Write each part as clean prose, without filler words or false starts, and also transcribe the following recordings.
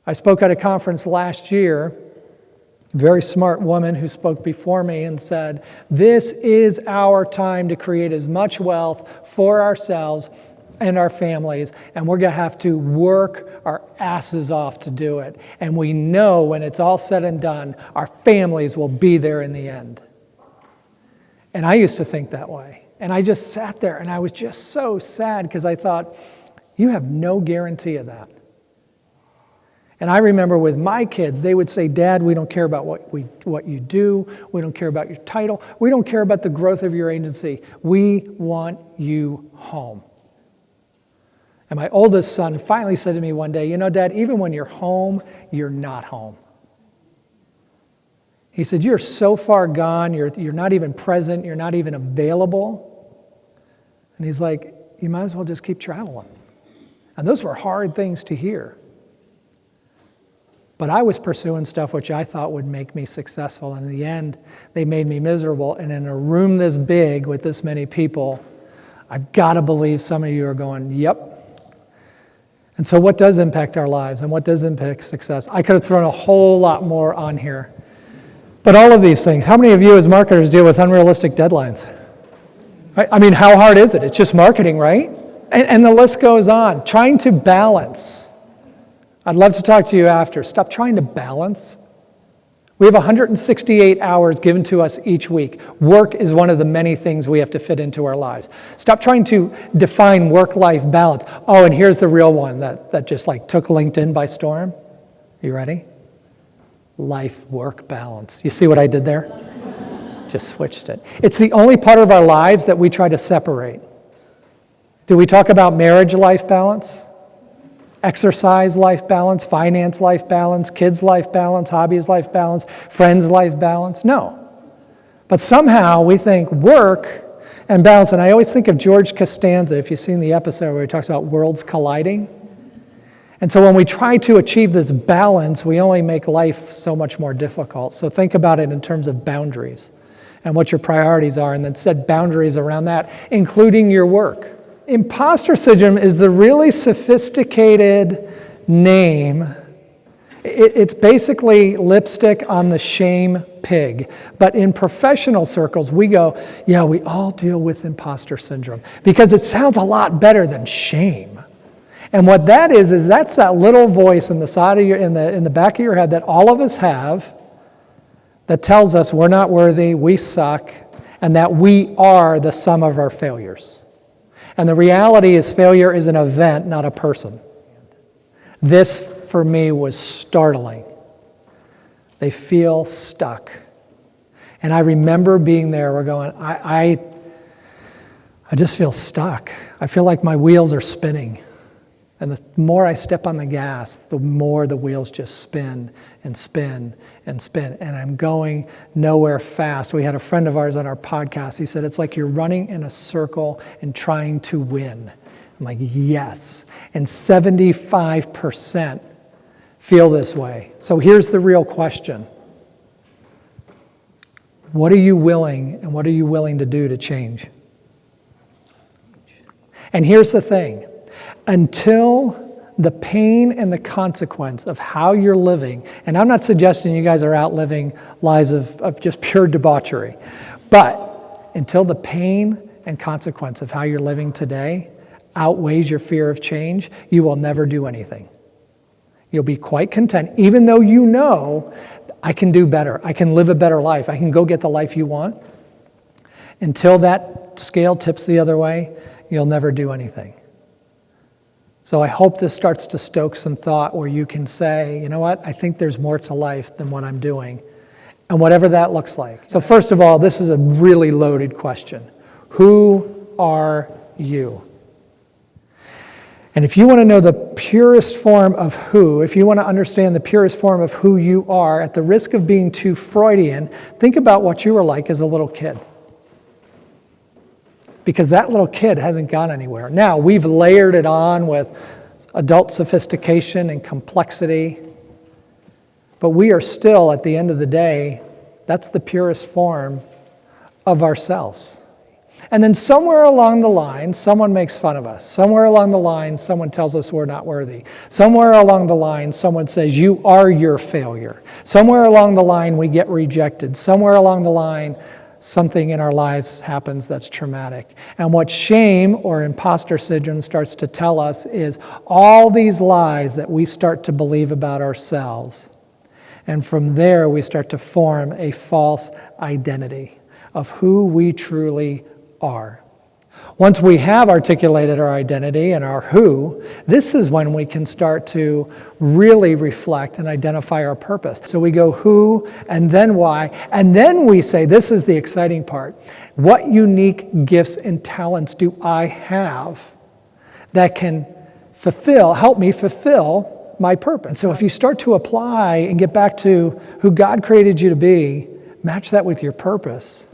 I spoke at a conference last year, a very smart woman who spoke before me and said, this is our time to create as much wealth for ourselves and our families, and we're going to have to work our asses off to do it. And we know when it's all said and done, our families will be there in the end. And I used to think that way. And I just sat there and I was just so sad because I thought, you have no guarantee of that. And I remember with my kids, they would say, Dad, we don't care about what you do. We don't care about your title. We don't care about the growth of your agency. We want you home. And my oldest son finally said to me one day, you know, Dad, even when you're home, you're not home. He said, you're so far gone, you're not even present, you're not even available. And he's like, you might as well just keep traveling. And those were hard things to hear. But I was pursuing stuff which I thought would make me successful. And in the end, they made me miserable. And in a room this big with this many people, I've got to believe some of you are going, yep. And so what does impact our lives and what does impact success? I could have thrown a whole lot more on here. But all of these things, how many of you as marketers deal with unrealistic deadlines? Right? I mean, how hard is it? It's just marketing, right? And the list goes on. Trying to balance. I'd love to talk to you after. Stop trying to balance. We have 168 hours given to us each week. Work is one of the many things we have to fit into our lives. Stop trying to define work-life balance. Oh, and here's the real one that just like took LinkedIn by storm. You ready? Life-work balance. You see what I did there? Just switched it. It's the only part of our lives that we try to separate. Do we talk about marriage life balance? Exercise life balance, finance life balance, kids life balance, hobbies life balance, friends life balance? No. But somehow we think work and balance, and I always think of George Costanza, if you've seen the episode where he talks about worlds colliding. And so when we try to achieve this balance, we only make life so much more difficult. So think about it in terms of boundaries and what your priorities are, and then set boundaries around that, including your work. Imposter syndrome is the really sophisticated name. It's basically lipstick on the shame pig. But in professional circles, we go, yeah, we all deal with imposter syndrome because it sounds a lot better than shame. And what that is that's that little voice in the side of in the back of your head that all of us have that tells us we're not worthy, we suck, and that we are the sum of our failures. And the reality is failure is an event, not a person. This, for me, was startling. They feel stuck. And I remember being there, we're going, I just feel stuck. I feel like my wheels are spinning. And the more I step on the gas, the more the wheels just spin and spin and spin. And I'm going nowhere fast. We had a friend of ours on our podcast. He said, it's like you're running in a circle and trying to win. I'm like, yes. And 75% feel this way. So here's the real question. What are you willing and what are you willing to do to change? And here's the thing. Until the pain and the consequence of how you're living, and I'm not suggesting you guys are out living lives of just pure debauchery, but until the pain and consequence of how you're living today outweighs your fear of change, you will never do anything. You'll be quite content, even though you know, I can do better, I can live a better life, I can go get the life you want. Until that scale tips the other way, you'll never do anything. So I hope this starts to stoke some thought where you can say, you know what, I think there's more to life than what I'm doing, and whatever that looks like. So first of all, this is a really loaded question. Who are you? And if you want to know the purest form of who, if you want to understand the purest form of who you are, at the risk of being too Freudian, think about what you were like as a little kid. Because that little kid hasn't gone anywhere. Now, we've layered it on with adult sophistication and complexity, but we are still, at the end of the day, that's the purest form of ourselves. And then somewhere along the line, someone makes fun of us. Somewhere along the line, someone tells us we're not worthy. Somewhere along the line, someone says, you are your failure. Somewhere along the line, we get rejected. Somewhere along the line, something in our lives happens that's traumatic. And what shame or imposter syndrome starts to tell us is all these lies that we start to believe about ourselves. And from there, we start to form a false identity of who we truly are. Once we have articulated our identity and our who, this is when we can start to really reflect and identify our purpose. So we go who, and then why, and then we say, this is the exciting part, what unique gifts and talents do I have that can help me fulfill my purpose? And so if you start to apply and get back to who God created you to be, match that with your purpose,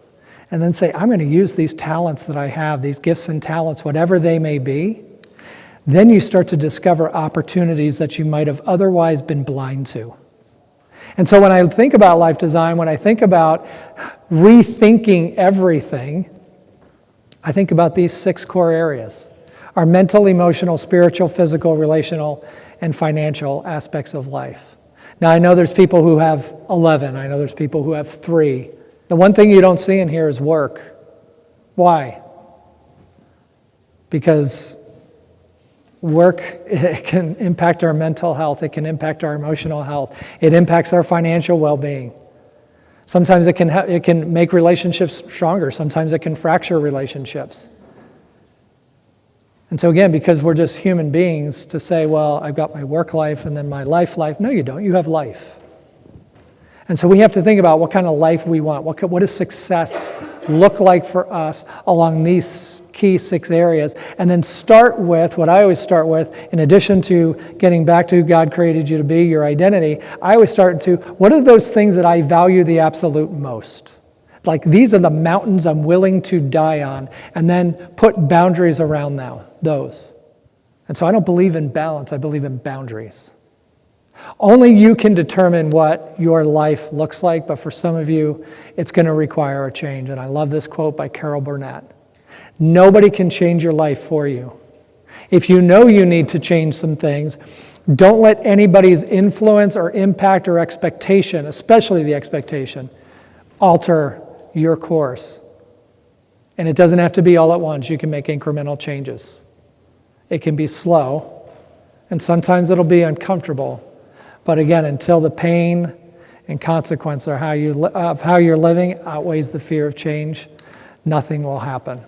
and then say, I'm going to use these talents that I have, these gifts and talents, whatever they may be, then you start to discover opportunities that you might have otherwise been blind to. And so when I think about life design, when I think about rethinking everything, I think about these 6 core areas: our mental, emotional, spiritual, physical, relational, and financial aspects of life. Now, I know there's people who have 11. I know there's people who have 3. The one thing you don't see in here is work. Why? Because work, it can impact our mental health. It can impact our emotional health. It impacts our financial well-being. Sometimes it can make relationships stronger. Sometimes it can fracture relationships. And so again, because we're just human beings, to say, well, I've got my work life and then my life. No, you don't. You have life. And so we have to think about what kind of life we want. What does success look like for us along these key 6 areas? And then start with, what I always start with, in addition to getting back to who God created you to be, your identity, I always start to, what are those things that I value the absolute most? Like, these are the mountains I'm willing to die on, and then put boundaries around those. And so I don't believe in balance, I believe in boundaries. Only you can determine what your life looks like, but for some of you, it's going to require a change. And I love this quote by Carol Burnett. Nobody can change your life for you. If you know you need to change some things, don't let anybody's influence or impact or expectation, especially the expectation, alter your course. And it doesn't have to be all at once. You can make incremental changes. It can be slow, and sometimes it'll be uncomfortable. But again, until the pain and consequence of how you're living outweighs the fear of change, nothing will happen.